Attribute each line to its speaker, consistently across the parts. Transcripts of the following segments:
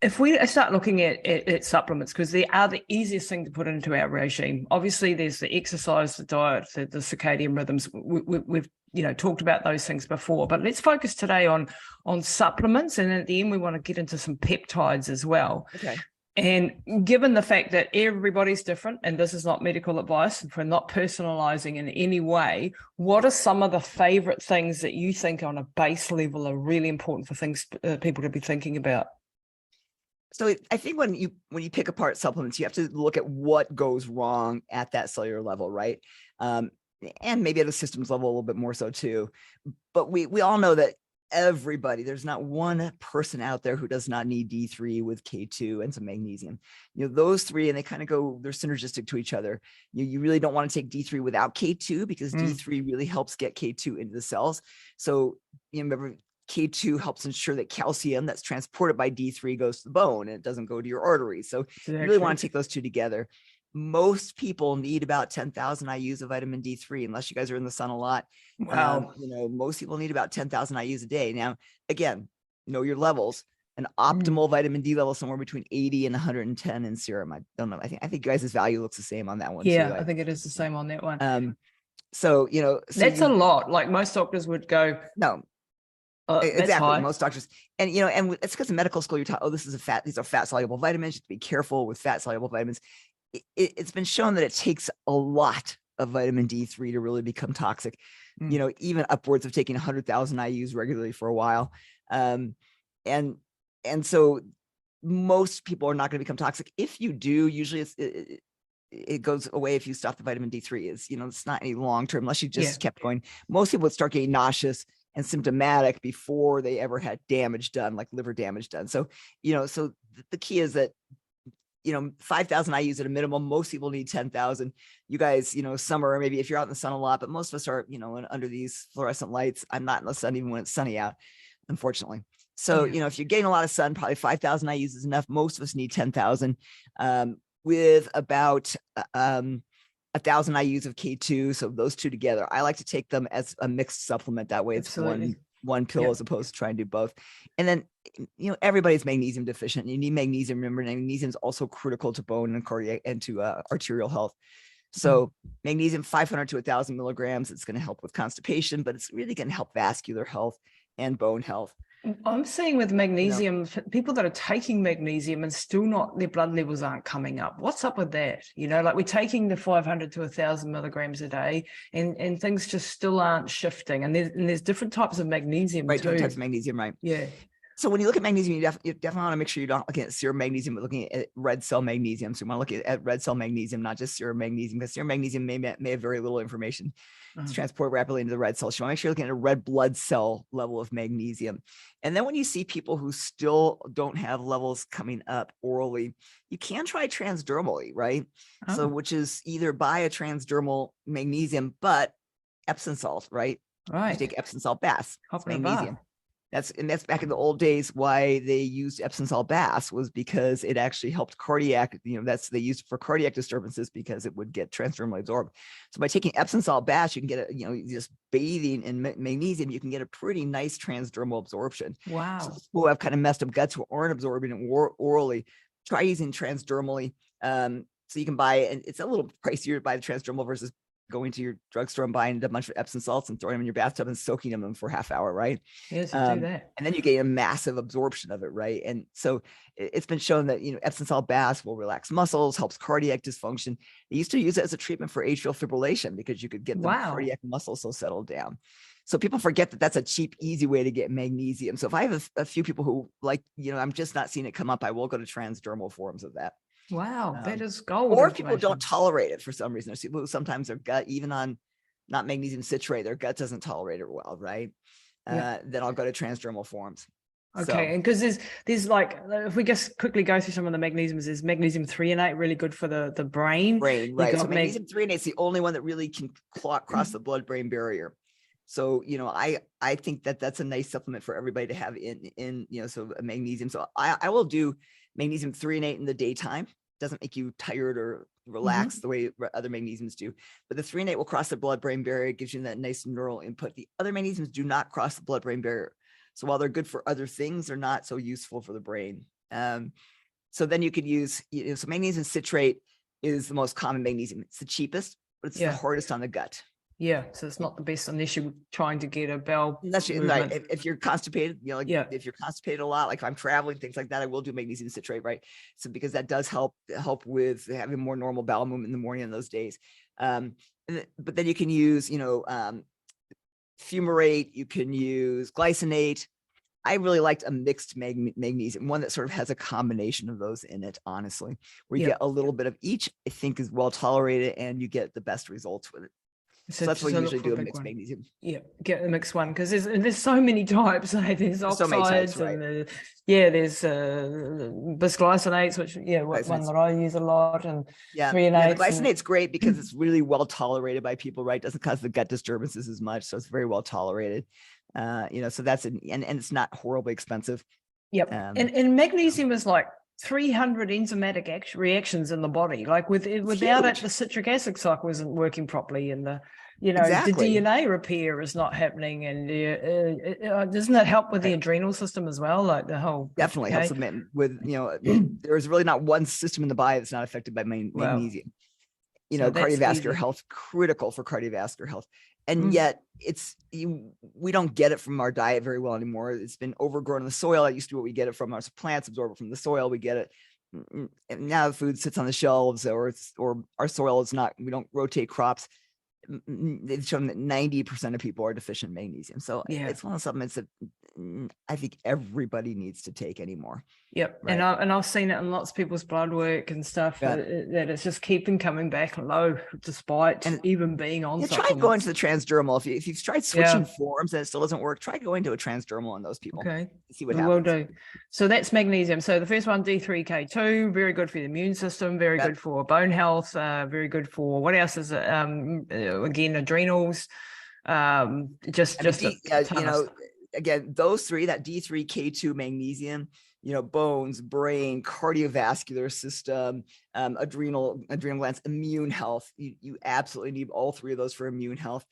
Speaker 1: if we start looking at supplements, because they are the easiest thing to put into our regime. Obviously, there's the exercise, the diet, the circadian rhythms. We've talked about those things before, but let's focus today on supplements, and at the end we want to get into some peptides as well.
Speaker 2: Okay.
Speaker 1: And given the fact that everybody's different, and this is not medical advice, if we're not personalizing in any way, what are some of the favorite things that you think on a base level are really important for things people to be thinking about?
Speaker 2: So I think when you pick apart supplements, you have to look at what goes wrong at that cellular level, right? And maybe at a systems level a little bit more so too. But we all know that there's not one person out there who does not need D3 with K2 and some magnesium. Those three, and they're synergistic to each other. You really don't want to take D3 without K2 because D3 really helps get K2 into the cells. So remember, K2 helps ensure that calcium that's transported by D3 goes to the bone and it doesn't go to your arteries. So you really want to take those two together. Most people need about 10,000 IUs of vitamin D3, unless you guys are in the sun a lot.
Speaker 1: Wow.
Speaker 2: Most people need about 10,000 IUs a day. Now, again, know your levels. An optimal vitamin D level somewhere between 80 and 110 in serum. I don't know. I think you guys' value looks the same on that one.
Speaker 1: Yeah,
Speaker 2: too.
Speaker 1: I think it is the same on that one.
Speaker 2: So
Speaker 1: that's a lot. Like most doctors would go,
Speaker 2: no. Exactly. Most doctors, and it's because in medical school you're taught, these are fat soluble vitamins. You have to be careful with fat soluble vitamins. It's been shown that it takes a lot of vitamin D3 to really become toxic. Even upwards of taking 100,000 IUs regularly for a while, and so most people are not going to become toxic. If you do, usually it goes away if you stop the vitamin D3. It's not any long term unless you just kept going. Most people would start getting nauseous and symptomatic before they ever had damage done, like liver damage done. So, so the key is that, 5,000 IUs at a minimum. Most people need 10,000. You guys, summer, maybe if you're out in the sun a lot, but most of us are, under these fluorescent lights. I'm not in the sun even when it's sunny out, unfortunately. So, if you're getting a lot of sun, probably 5,000 IUs is enough. Most of us need 10,000, with about, 1,000 IUs of K2. So those two together, I like to take them as a mixed supplement. That way it's one pill as opposed to trying to do both. And then, everybody's magnesium deficient. You need magnesium. Remember, magnesium is also critical to bone and cardiac and to arterial health. So magnesium 500 to 1,000 milligrams, it's going to help with constipation, but it's really going to help vascular health and bone health.
Speaker 1: I'm seeing with magnesium, people that are taking magnesium and still their blood levels aren't coming up. What's up with that? Like we're taking the 500 to 1,000 milligrams a day and things just still aren't shifting. And there's different types of magnesium,
Speaker 2: right?
Speaker 1: Too.
Speaker 2: Different types of magnesium, right?
Speaker 1: Yeah.
Speaker 2: So when you look at magnesium, you definitely want to make sure you're not looking at serum magnesium, but looking at red cell magnesium. So you want to look at red cell magnesium, not just serum magnesium, because serum magnesium may have very little information. It's transported rapidly into the red cells. So you want to make sure you're looking at a red blood cell level of magnesium. And then when you see people who still don't have levels coming up orally, you can try transdermally, right? So which is either buy a transdermal magnesium, but Epsom salt, right?
Speaker 1: Right.
Speaker 2: You take Epsom salt baths, magnesium.
Speaker 1: Bath.
Speaker 2: That's back in the old days. Why they used Epsom salt baths was because it actually helped cardiac. They used it for cardiac disturbances because it would get transdermally absorbed. So by taking Epsom salt baths, you can get just bathing in magnesium, you can get a pretty nice transdermal absorption.
Speaker 1: Wow.
Speaker 2: So people who have kind of messed up guts who aren't absorbing it orally, try using transdermally. So you can buy it, and it's a little pricier to buy the transdermal versus going to your drugstore and buying a bunch of Epsom salts and throwing them in your bathtub and soaking them for half hour, right?
Speaker 1: Yes, do that.
Speaker 2: And then you get a massive absorption of it, right? And so it's been shown that, Epsom salt baths will relax muscles, helps cardiac dysfunction. They used to use it as a treatment for atrial fibrillation because you could get the cardiac muscles so settled down. So people forget that that's a cheap, easy way to get magnesium. So if I have a few people who I'm just not seeing it come up, I will go to transdermal forms of that.
Speaker 1: Wow, that is gold.
Speaker 2: Or if people don't tolerate it for some reason. There's people who sometimes their gut, even on not magnesium citrate, their gut doesn't tolerate it well, right? Then I'll go to transdermal forms.
Speaker 1: Okay, and because there's like, if we just quickly go through some of the magnesiums, there's magnesium threonate, really good for the brain.
Speaker 2: Right. So magnesium threonate is the only one that really can cross the blood-brain barrier. So, I think that's a nice supplement for everybody to have in so magnesium. So I will do magnesium threonate in the daytime. Doesn't make you tired or relaxed the way other magnesiums do, but the threonate will cross the blood-brain barrier. It gives you that nice neural input. The other magnesiums do not cross the blood-brain barrier. So while they're good for other things, they're not so useful for the brain. So then you could use, so magnesium citrate is the most common magnesium. It's the cheapest, but it's the hardest on the gut.
Speaker 1: Yeah, so it's not the best unless you're trying to get a bowel movement.
Speaker 2: Right. If you're constipated, if you're constipated a lot, like if I'm traveling, things like that, I will do magnesium citrate, right? So because that does help with having more normal bowel movement in the morning on those days. But then you can use, fumarate, you can use glycinate. I really liked a mixed magnesium, one that sort of has a combination of those in it, honestly, where you get a little bit of each, I think is well tolerated and you get the best results with it. So that's what you usually do, a mixed magnesium.
Speaker 1: Yeah, get the mixed one, because there's so many types. There's oxides, so many types, right? And there's bisglycinates, which one that I use a lot, and threonates.
Speaker 2: The glycinate's great because it's really well tolerated by people, right? Doesn't cause the gut disturbances as much, so it's very well tolerated. So that's and it's not horribly expensive.
Speaker 1: Yep, and magnesium is like 300 enzymatic reactions in the body. Like without it, the citric acid cycle isn't working properly, and the DNA repair is not happening. And doesn't that help with the adrenal system as well? Like the whole
Speaker 2: definitely helps with there's really not one system in the body that's not affected by magnesium. So cardiovascular health, critical for cardiovascular health. And yet we don't get it from our diet very well anymore. It's been overgrown in the soil. It used to be what we get it from. Our plants absorb it from the soil. We get it. And now the food sits on the shelves, or our soil is not, we don't rotate crops. They've shown that 90% of people are deficient in magnesium. So it's one of the supplements that I think everybody needs to take anymore.
Speaker 1: Yep. Right. And I've seen it in lots of people's blood work and stuff that it's just keeping coming back low despite even being on supplements.
Speaker 2: Try going to the transdermal. If you've tried switching forms and it still doesn't work, try going to a transdermal on those people.
Speaker 1: Okay.
Speaker 2: See what happens.
Speaker 1: Will do. So that's magnesium. So the first one, D3K2, very good for the immune system, very good for bone health, very good for, what else is it? Again, adrenals,
Speaker 2: again, those three, that D3K2 magnesium, bones, brain, cardiovascular system, adrenal glands, immune health. You absolutely need all three of those for immune health.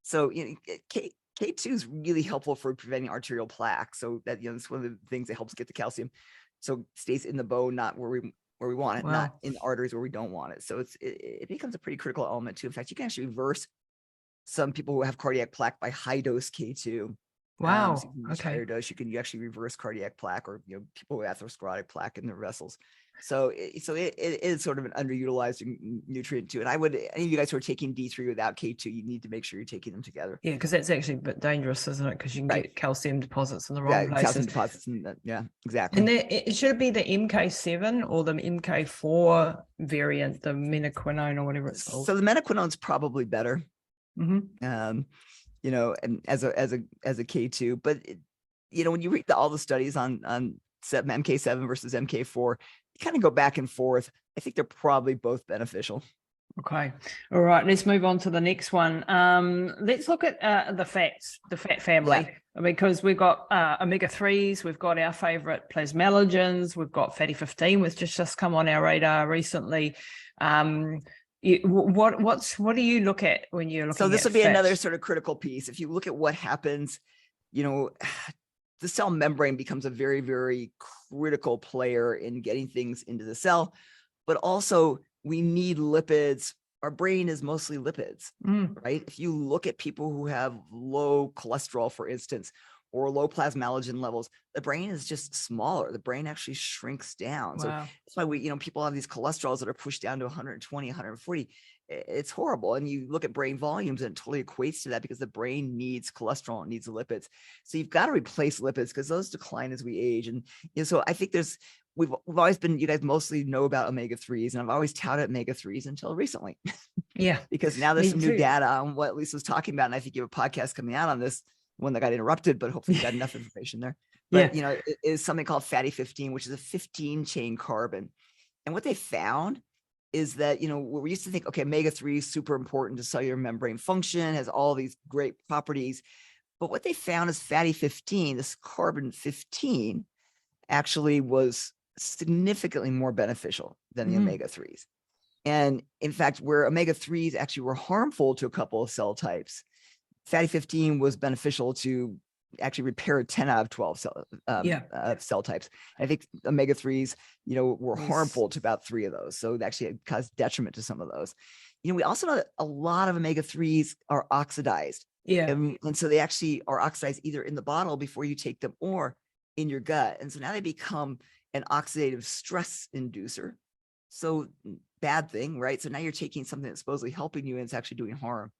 Speaker 2: So K2 is really helpful for preventing arterial plaque. So that it's one of the things that helps get the calcium, so it stays in the bone, not where we want it, not in the arteries where we don't want it. So it becomes a pretty critical element too. In fact, you can actually reverse some people who have cardiac plaque by high dose K2.
Speaker 1: Wow.
Speaker 2: So higher dose, you actually reverse cardiac plaque, or people with atherosclerotic plaque in their vessels. So it is sort of an underutilized nutrient too. And any of you guys who are taking D3 without K2, you need to make sure you're taking them together.
Speaker 1: Yeah, because that's actually a bit dangerous, isn't it? Because you can get calcium deposits in the wrong places.
Speaker 2: Calcium deposits, exactly.
Speaker 1: And it should be the MK7 or the MK4 variant, the menaquinone or whatever it's called.
Speaker 2: So the menaquinone's probably better.
Speaker 1: Mm-hmm.
Speaker 2: And as a K2, but when you read all the studies on MK7 versus MK4, you kind of go back and forth. I think they're probably both beneficial.
Speaker 1: Okay. All right. Let's move on to the next one. Let's look at the fat family, because we've got omega-3s, we've got our favorite plasmalogens, we've got fatty 15, which just come on our radar recently. What do you look at when you're looking at
Speaker 2: So this will be
Speaker 1: fat?
Speaker 2: another sort of critical piece. If you look at what happens, the cell membrane becomes a very, very critical player in getting things into the cell, but also we need lipids. Our brain is mostly lipids, right? If you look at people who have low cholesterol, for instance, or low plasmalogen levels, the brain is just smaller. The brain actually shrinks down. Wow. So that's why people have these cholesterols that are pushed down to 120, 140. It's horrible. And you look at brain volumes and it totally equates to that, because the brain needs cholesterol, it needs lipids. So you've got to replace lipids because those decline as we age. And so I think we've always been, you guys mostly know about omega-3s, and I've always touted omega-3s until recently.
Speaker 1: Yeah.
Speaker 2: Because now there's some new data on what Lisa was talking about. And I think you have a podcast coming out on this, one that got interrupted, but hopefully you got enough information there. But it is something called fatty 15, which is a 15 chain carbon. And what they found is that, where we used to think, okay, omega-3 is super important to cellular membrane function, has all these great properties. But what they found is fatty 15, this carbon 15, actually was significantly more beneficial than the omega-3s. And in fact, where omega-3s actually were harmful to a couple of cell types, fatty 15 was beneficial to actually repair 10 out of 12 cell types. I think omega-3s, were harmful to about 3 of those. So it actually caused detriment to some of those. We also know that a lot of omega-3s are oxidized.
Speaker 1: Yeah.
Speaker 2: And so they actually are oxidized either in the bottle before you take them or in your gut. And so now they become an oxidative stress inducer. So bad thing, right? So now you're taking something that's supposedly helping you and it's actually doing harm.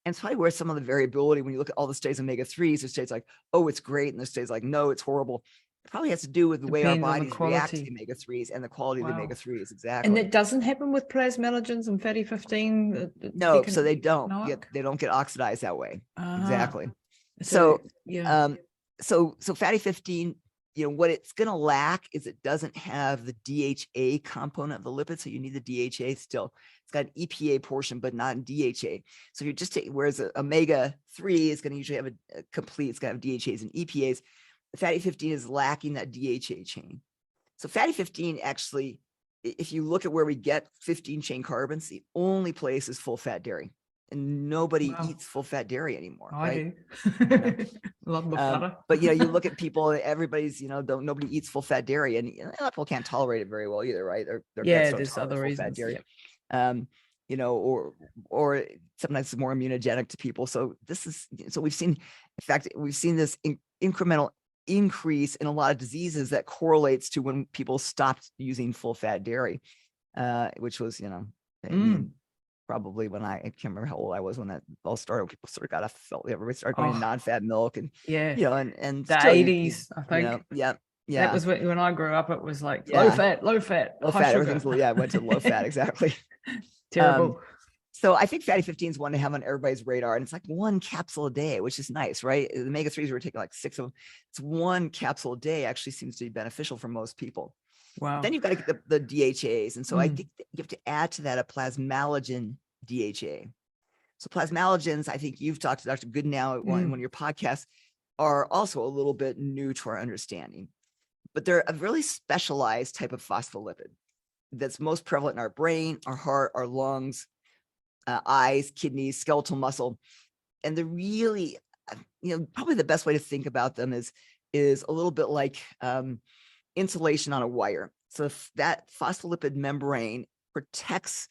Speaker 2: And it's probably where some of the variability, when you look at all the studies of omega-3s, there's studies like, oh, it's great. And there's studies like, no, it's horrible. It probably has to do with the way our bodies react to the omega-3s and the quality of the omega-3s. Exactly.
Speaker 1: And that doesn't happen with plasmalogens and fatty 15?
Speaker 2: No, so they don't get oxidized that way. Exactly. So fatty 15, what it's going to lack is it doesn't have the DHA component of the lipid. So you need the DHA still. It's got an EPA portion, but not in DHA. So you're just taking, whereas omega-3 is going to usually have a complete, it's going to have DHAs and EPAs. The fatty 15 is lacking that DHA chain. So fatty 15 actually, if you look at where we get 15 chain carbons, the only place is full fat dairy. And nobody eats full fat dairy anymore.
Speaker 1: I
Speaker 2: right?
Speaker 1: do. Love the butter.
Speaker 2: But you look at people, everybody's, nobody eats full fat dairy, and a lot of people can't tolerate it very well either, right?
Speaker 1: There's other reasons.
Speaker 2: Dairy. Or sometimes it's more immunogenic to people. So we've seen, in fact, this incremental increase in a lot of diseases that correlates to when people stopped using full fat dairy, which was, probably when I can't remember how old I was when that all started. People sort of everybody started going to non-fat milk and and
Speaker 1: the 80s, I think.
Speaker 2: Yeah.
Speaker 1: That was when I grew up. It was like low fat,
Speaker 2: everything's went to low fat. Exactly.
Speaker 1: Terrible.
Speaker 2: So I think fatty 15 is one to have on everybody's radar, and it's like 1 capsule a day, which is nice, right? The omega-3s we're taking like 6 of them. It's 1 capsule a day actually seems to be beneficial for most people.
Speaker 1: Wow.
Speaker 2: Then you've got to get the DHAs. And so I think you have to add to that a plasmalogen DHA. So plasmalogens, I think you've talked to Dr. Goodnow in one of your podcasts, are also a little bit new to our understanding. But they're a really specialized type of phospholipid that's most prevalent in our brain, our heart, our lungs, eyes, kidneys, skeletal muscle. And they're really, probably the best way to think about them is a little bit like insulation on a wire. So that phospholipid membrane protects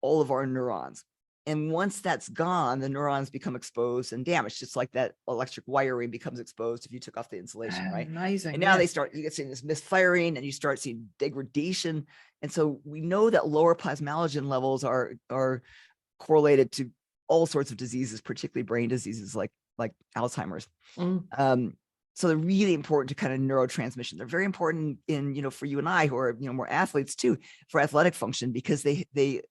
Speaker 2: all of our neurons. And once that's gone, the neurons become exposed and damaged, just like that electric wiring becomes exposed if you took off the insulation, right?
Speaker 1: Amazing.
Speaker 2: And now you get seeing this misfiring and you start seeing degradation. And so we know that lower plasmalogen levels are correlated to all sorts of diseases, particularly brain diseases like Alzheimer's. So they're really important to kind of neurotransmission. They're very important in, for you and I who are, more athletes too, for athletic function, because they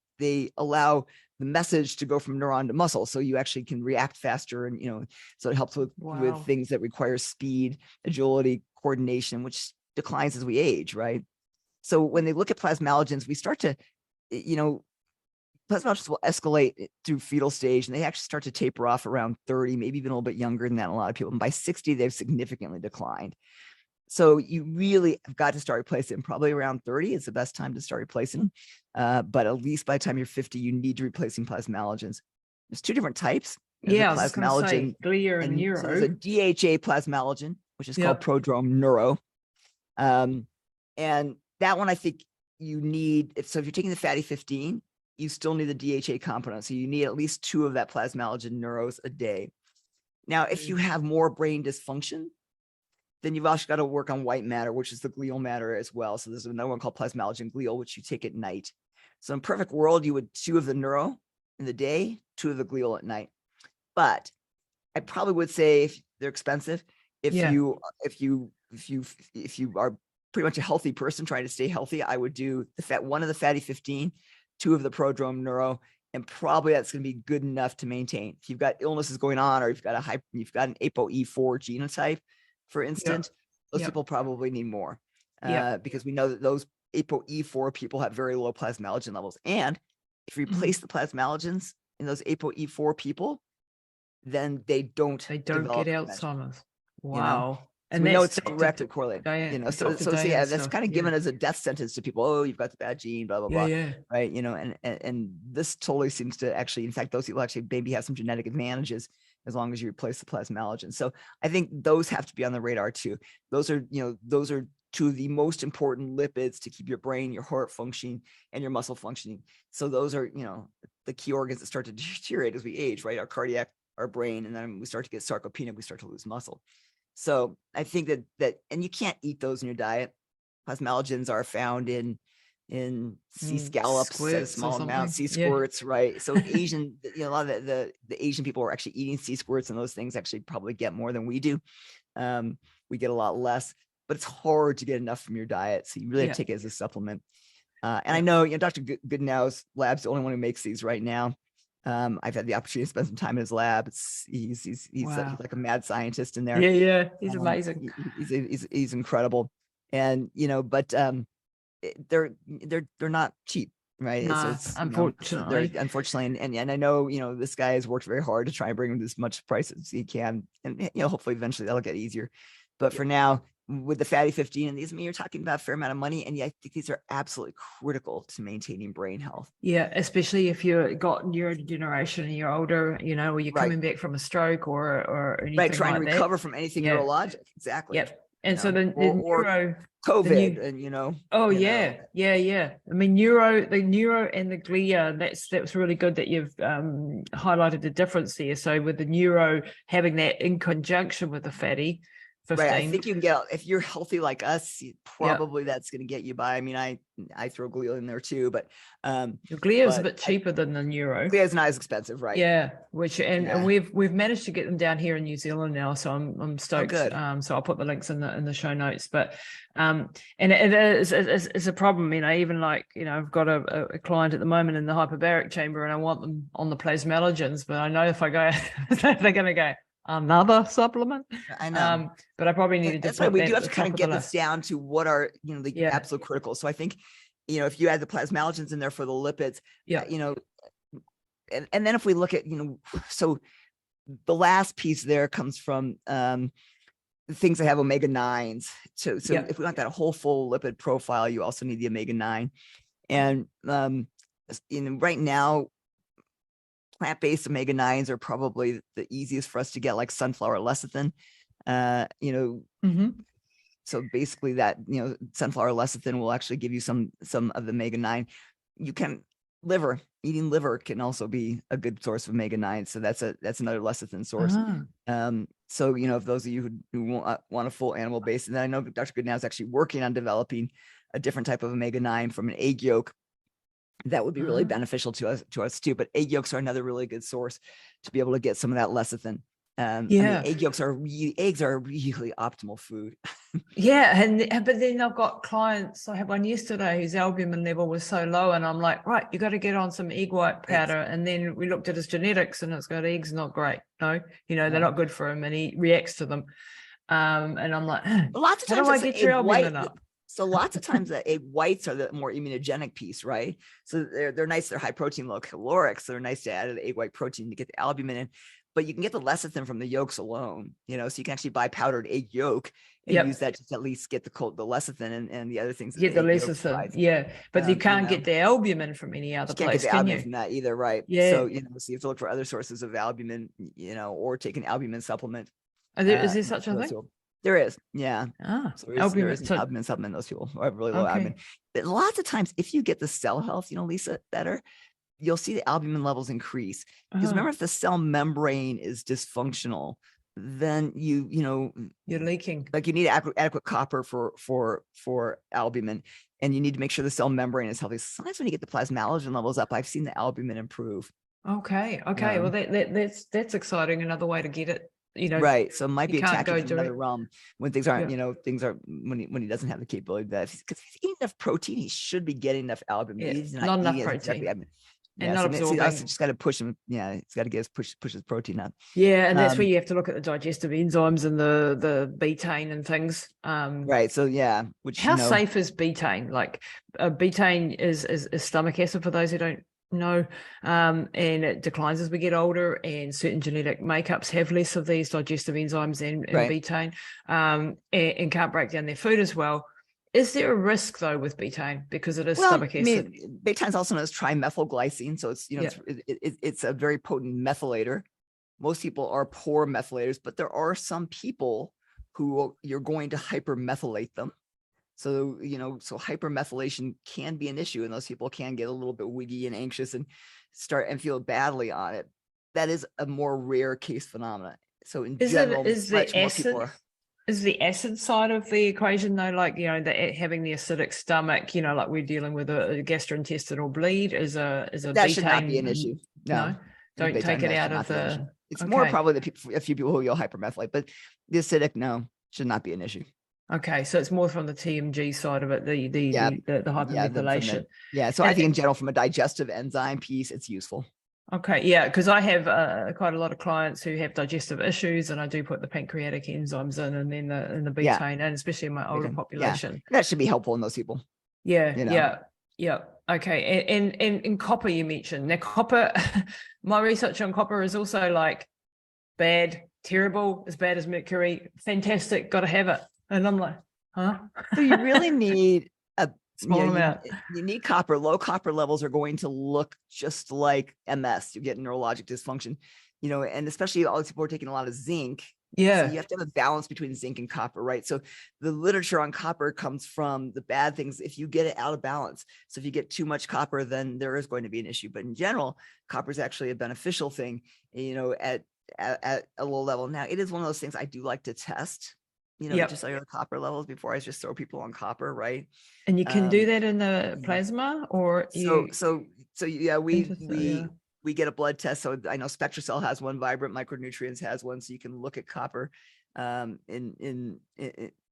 Speaker 2: allow the message to go from neuron to muscle. So you actually can react faster. And, so it helps with things that require speed, agility, coordination, which declines as we age, right? So when they look at plasmalogens, we start to, plasmalogens will escalate through fetal stage, and they actually start to taper off around 30, maybe even a little bit younger than that. A lot of people, and by 60, they've significantly declined. So you really have got to start replacing them. Probably around 30 is the best time to start replacing them. But at least by the time you're 50, you need to replacing plasmalogens. There's 2 different types. There's
Speaker 1: plasmalogen, glia and neuro.
Speaker 2: So there's a DHA plasmalogen, which is called prodrome neuro. And that one, I think you need, if you're taking the fatty 15, you still need the DHA component. So you need at least 2 of that plasmalogen neuros a day. Now, if you have more brain dysfunction, then you've also got to work on white matter, which is the glial matter as well. So there's another one called plasmalogen glial, which you take at night. So in perfect world, you would 2 of the neuro in the day, 2 of the glial at night. But I probably would say, if they're expensive, if you are pretty much a healthy person trying to stay healthy, I would do 1 of the fatty 15, 2 of the prodrome neuro, and probably that's going to be good enough to maintain. If you've got illnesses going on, or you've got an ApoE4 genotype, for instance, those people probably need more, because we know that those ApoE4 people have very low plasmalogen levels. And if you replace the plasmalogens in those ApoE4 people, then they don't
Speaker 1: get Alzheimer's. Wow. And
Speaker 2: we know it's directly correlated,
Speaker 1: diet,
Speaker 2: you know, so yeah, that's kind of given as a death sentence to people. Oh, you've got the bad gene, blah, blah, blah. Right. You know, and this totally seems to actually, in fact, those people actually maybe have some genetic advantages as long as you replace the plasmalogen. So I think those have to be on the radar too. Those are two of the most important lipids to keep your brain, your heart functioning, and your muscle functioning. So those are, you know, the key organs that start to deteriorate as we age, right? Our cardiac, our brain, and then we start to get sarcopenic, we start to lose muscle. So I think that, and you can't eat those in your diet. Plasmalogens are found in sea scallops at a small amount, sea squirts, right? So Asian, you know, a lot of the Asian people are actually eating sea squirts, and those things actually probably get more than we do. We get a lot less, but it's hard to get enough from your diet. So you really have to take it as a supplement. And I know, you know, Dr. Goodnow's lab's the only one who makes these right now. I've had the opportunity to spend some time in his lab. He's like a mad scientist in there.
Speaker 1: Yeah. He's amazing.
Speaker 2: He's incredible. And, you know, but they're not cheap, right?
Speaker 1: No,
Speaker 2: so
Speaker 1: unfortunately.
Speaker 2: Unfortunately. And I know, you know, this guy has worked very hard to try and bring him as much price as he can. And, you know, hopefully eventually that'll get easier. But for now, with the fatty 15 and these, I mean, you're talking about a fair amount of money. And I think these are absolutely critical to maintaining brain health.
Speaker 1: Yeah, especially if you've got neurodegeneration and you're older, you know, or you're coming back from a stroke or anything
Speaker 2: trying
Speaker 1: like
Speaker 2: to recover from anything neurologic. Exactly.
Speaker 1: Yep. And so the
Speaker 2: neuro, COVID, and you know.
Speaker 1: Oh, yeah. I mean, the neuro and the glia, that's really good that you've highlighted the difference there. So with the neuro having that in conjunction with the fatty 15.
Speaker 2: Right. I think you can get, if you're healthy like us, probably that's going to get you by. I mean, I throw glia in there too, but
Speaker 1: your glia is a bit cheaper than the neuro.
Speaker 2: Glia is not as expensive, right?
Speaker 1: Yeah, and we've managed to get them down here in New Zealand now, so I'm stoked.
Speaker 2: Oh, good.
Speaker 1: So I'll put the links in the show notes. But and it is a problem, you know. Even like, you know, I've got a client at the moment in the hyperbaric chamber, and I want them on the plasmalogens, but I know if I go, they're going to go, another supplement.
Speaker 2: I know,
Speaker 1: but I probably need to.
Speaker 2: That's why we do have to kind of get this down to what are, you know, the absolute critical. So I think, you know, if you add the plasmalogens in there for the lipids, you know, and then if we look at, you know, so the last piece there comes from things that have omega-9s. So if we want that whole full lipid profile, you also need the omega-9. And you know, right now, plant-based omega-9s are probably the easiest for us to get, like sunflower lecithin. You know, so basically that, you know, sunflower lecithin will actually give you some of the omega-9. You can eating liver can also be a good source of omega-9. So that's another lecithin source. So, you know, if those of you who want a full animal base, and then I know Dr. Goodnow is actually working on developing a different type of omega-9 from an egg yolk that would be really beneficial to us too. But egg yolks are another really good source to be able to get some of that lecithin. I mean, eggs are really optimal food.
Speaker 1: But then I've got clients. I had one yesterday whose albumin level was so low, and I'm like, right, you got to get on some egg white powder. And then we looked at his genetics, and it's got eggs not great. No, you know, they're not good for him, and he reacts to them. And I'm like,
Speaker 2: lots of times
Speaker 1: how do I get your albumin up?
Speaker 2: So lots of times the egg whites are the more immunogenic piece, right? So they're nice. They're high protein, low caloric. So they're nice to add the egg white protein to get the albumin in. But you can get the lecithin from the yolks alone, you know, so you can actually buy powdered egg yolk and use that to at least get the lecithin and the other things.
Speaker 1: Get the lecithin, but you can't get the albumin from any other place,
Speaker 2: can
Speaker 1: you?
Speaker 2: Albumin from that either, right?
Speaker 1: Yeah.
Speaker 2: So, you know, so you have to look for other sources of albumin, you know, or take an albumin supplement.
Speaker 1: Is there such a thing?
Speaker 2: There is, yeah.
Speaker 1: So
Speaker 2: there is an albumin supplement. Those people have really low albumin. But lots of times, if you get the cell health, you know, Lisa, better, you'll see the albumin levels increase. Because remember, if the cell membrane is dysfunctional, then you're
Speaker 1: leaking.
Speaker 2: Like you need adequate copper for albumin, and you need to make sure the cell membrane is healthy. Sometimes when you get the plasmalogen levels up, I've seen the albumin improve.
Speaker 1: Okay. Well, that's exciting. Another way to get it. You know,
Speaker 2: right. So it might be attacking another realm when things aren't, you know, when he doesn't have the capability that, because if he's eating enough protein, he should be getting enough albumin.
Speaker 1: He's not enough protein. And not absorbing.
Speaker 2: So just got to push him. Yeah, it's got to push his protein up.
Speaker 1: Yeah, and that's where you have to look at the digestive enzymes and the betaine and things.
Speaker 2: Right. So yeah,
Speaker 1: how safe is betaine? Like betaine is stomach acid for those who don't No, and it declines as we get older, and certain genetic makeups have less of these digestive enzymes and betaine, and can't break down their food as well. Is there a risk though with betaine because it is stomach acid?
Speaker 2: Betaine is also known as trimethylglycine, so it's it's a very potent methylator. Most people are poor methylators, but there are some people who you're going to hypermethylate them. So, so hypermethylation can be an issue, and those people can get a little bit wiggy and anxious and start and feel badly on it. That is a more rare case phenomenon. So in general,
Speaker 1: is the acid side of the equation though, like, having the acidic stomach, like we're dealing with a gastrointestinal bleed is a
Speaker 2: that
Speaker 1: betaine,
Speaker 2: should not be an issue. No,
Speaker 1: don't take it out of the.
Speaker 2: It's more probably a few people who you'll hypermethylate, but the acidic, should not be an issue.
Speaker 1: Okay, so it's more from the TMG side of it, the hypermethylation.
Speaker 2: So I think in general, from a digestive enzyme piece, it's useful.
Speaker 1: Okay, yeah, because I have quite a lot of clients who have digestive issues, and I do put the pancreatic enzymes in, and then the betaine, and especially in my older population.
Speaker 2: That should be helpful in those people.
Speaker 1: Yeah. Okay, and copper you mentioned. Now, copper, my research on copper is also like bad, terrible, as bad as mercury, fantastic, got to have it. And I'm like, huh?
Speaker 2: So you really need a
Speaker 1: small amount.
Speaker 2: You need copper. Low copper levels are going to look just like MS. You get neurologic dysfunction, and especially all these people are taking a lot of zinc.
Speaker 1: Yeah.
Speaker 2: So you have to have a balance between zinc and copper, right? So the literature on copper comes from the bad things if you get it out of balance. So if you get too much copper, then there is going to be an issue. But in general, copper is actually a beneficial thing, at a low level. Now, it is one of those things I do like to test. Just like the copper levels before I just throw people on copper, right?
Speaker 1: And you can do that in the plasma, or
Speaker 2: we get a blood test. So I know SpectraCell has one, Vibrant Micronutrients has one, so you can look at copper in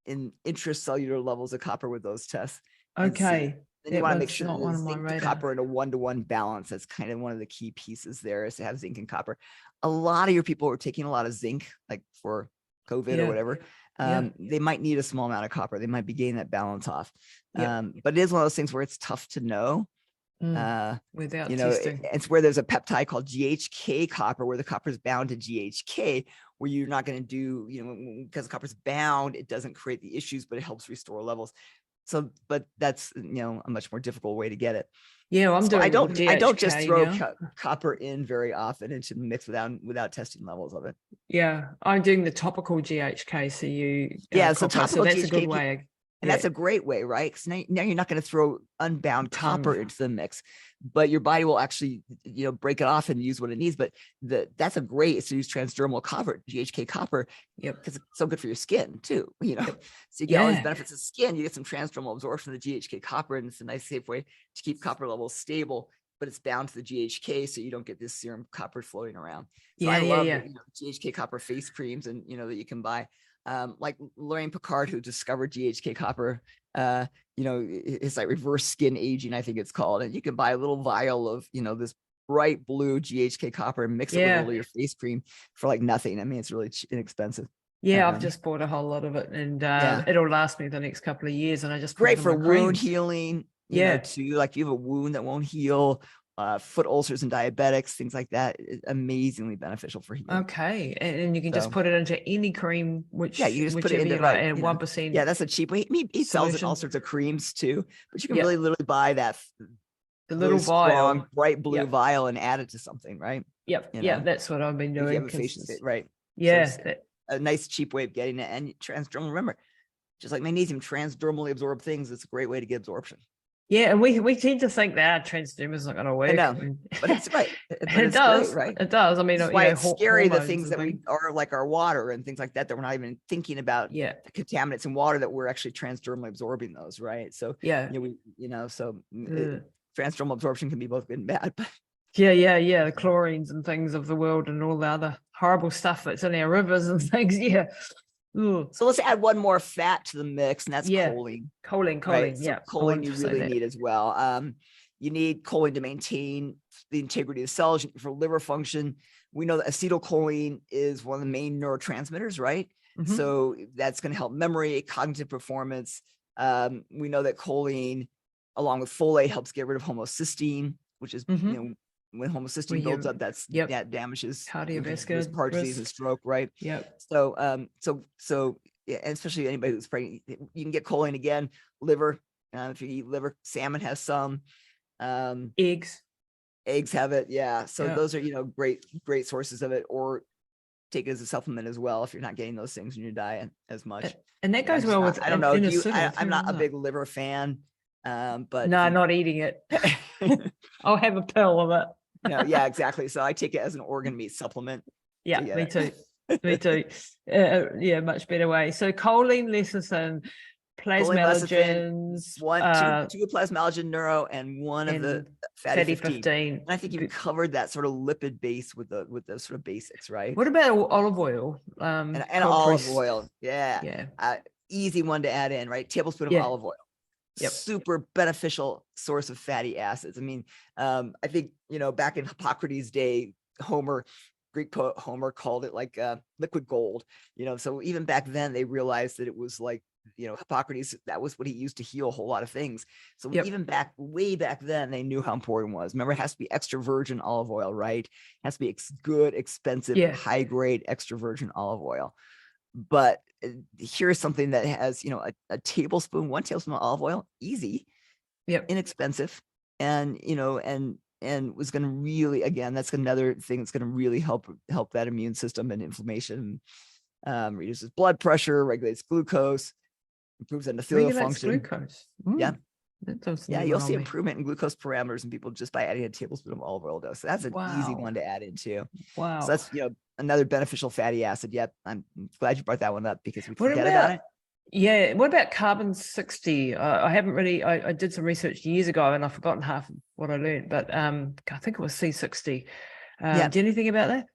Speaker 2: intracellular levels of copper with those tests.
Speaker 1: Okay.
Speaker 2: Then you want to make sure that zinc to copper in a 1-to-1 balance. That's kind of one of the key pieces there, is to have zinc and copper. A lot of your people are taking a lot of zinc, like for COVID or whatever. They might need a small amount of copper. They might be getting that balance off. But it is one of those things where it's tough to know.
Speaker 1: Without testing.
Speaker 2: It's where there's a peptide called GHK copper, where the copper is bound to GHK, where you're not going to do, because the copper's bound, it doesn't create the issues, but it helps restore levels. So, but that's, a much more difficult way to get it.
Speaker 1: Yeah,
Speaker 2: I don't just throw copper in very often into the mix without testing levels of it.
Speaker 1: Yeah, I'm doing the topical GHK. So
Speaker 2: topical
Speaker 1: that's
Speaker 2: GHK,
Speaker 1: a good way.
Speaker 2: And that's a great way, right? Because now you're not going to throw unbound copper into the mix, but your body will actually, break it off and use what it needs. But that's a great, it's to use transdermal copper, GHK copper, because it's so good for your skin too, So you get all these benefits of skin. You get some transdermal absorption of the GHK copper, and it's a nice, safe way to keep copper levels stable, but it's bound to the GHK, so you don't get this serum copper floating around. So I love GHK copper face creams, and that you can buy. Like Lorraine Picard, who discovered GHK copper, it's like reverse skin aging, I think it's called. And you can buy a little vial of, this bright blue GHK copper and mix it with a little of your face cream for like nothing. I mean, it's really inexpensive.
Speaker 1: Yeah, I've just bought a whole lot of it, and it'll last me the next couple of years. And I just
Speaker 2: great for wound healing. Too, like you have a wound that won't heal. Foot ulcers and diabetics, things like that, is amazingly beneficial for healing.
Speaker 1: Okay, and you can just put it into any cream, you just put it into 1%.
Speaker 2: Yeah, that's a cheap way. He sells it in all sorts of creams too, but you can really literally buy that
Speaker 1: the little vial,
Speaker 2: strong, bright blue vial, and add it to something, right?
Speaker 1: That's what I've been doing.
Speaker 2: Right.
Speaker 1: Yeah,
Speaker 2: so a nice cheap way of getting it. And transdermal, remember, just like magnesium, transdermally absorb things. It's a great way to get absorption.
Speaker 1: Yeah, and we tend to think that transdermal is not going to work.
Speaker 2: I know, but it's right.
Speaker 1: It does, great, right? It does. I mean,
Speaker 2: that's why it's scary, the things that we are like our water and things like that we're not even thinking about. The contaminants in water that we're actually transdermally absorbing those, right? So transdermal absorption can be both good and bad. But
Speaker 1: the chlorines and things of the world and all the other horrible stuff that's in our rivers and things. Yeah. Ooh.
Speaker 2: So let's add one more fat to the mix, and that's choline.
Speaker 1: Choline,
Speaker 2: right? So choline you really need as well. You need choline to maintain the integrity of cells for liver function. We know that acetylcholine is one of the main neurotransmitters, right? Mm-hmm. So that's going to help memory, cognitive performance. We know that choline, along with folate, helps get rid of homocysteine. which is, you know, when homocysteine builds up, that damages
Speaker 1: cardiovascular
Speaker 2: heart disease and stroke, right?
Speaker 1: Yep.
Speaker 2: So, yeah, and especially anybody who's pregnant, you can get choline again, liver. If you eat liver, salmon has some.
Speaker 1: Eggs
Speaker 2: have it, yeah. So those are, you know, great sources of it. Or take it as a supplement as well if you're not getting those things in your diet as much.
Speaker 1: And that goes well with,
Speaker 2: I don't know. I'm not a big liver fan, but
Speaker 1: no, not eating it. I'll have a pill of it.
Speaker 2: No, yeah, exactly. So I take it as an organ meat supplement.
Speaker 1: Yeah, me too. Me too. Yeah, much better way. So choline, lecithin, plasmalogens,
Speaker 2: two plasmalogen neuro, and one of the fatty 15. And I think you covered that sort of lipid base with the sort of basics, right?
Speaker 1: What about olive oil?
Speaker 2: And olive oil, yeah. Easy one to add in, right? Tablespoon of olive oil. Yep. Super beneficial source of fatty acids. I mean, I think, you know, back in Hippocrates' day, Greek poet Homer called it like liquid gold, you know. So even back then they realized that it was like, you know, Hippocrates, that was what he used to heal a whole lot of things. So even way back then, they knew how important it was. Remember, it has to be extra virgin olive oil, right? It has to be good, expensive, high grade extra virgin olive oil. But here's something that has, you know, a tablespoon, 1 tablespoon of olive oil, easy, inexpensive, and, you know, and was going to really, again, that's another thing that's going to really help that immune system and inflammation, reduces blood pressure, regulates glucose, improves endothelial function.
Speaker 1: Glucose.
Speaker 2: You'll see improvement in glucose parameters in people just by adding a tablespoon of olive oil dose. So that's an easy one to add in too.
Speaker 1: Wow.
Speaker 2: So that's, you know, another beneficial fatty acid. Yep. I'm glad you brought that one up because we forget about it.
Speaker 1: Yeah. What about carbon 60? I haven't really, I did some research years ago and I've forgotten half of what I learned, but I think it was C60. Do you know anything about that?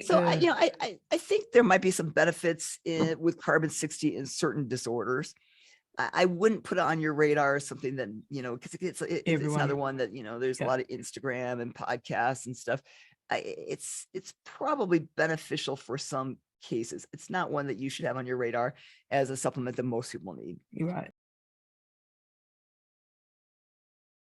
Speaker 2: So, you know, I think there might be some benefits with carbon 60 in certain disorders. I wouldn't put it on your radar as something that, you know, because it's another one that, you know, there's a lot of Instagram and podcasts and stuff. It's probably beneficial for some cases. It's not one that you should have on your radar as a supplement that most people need.
Speaker 1: You're right.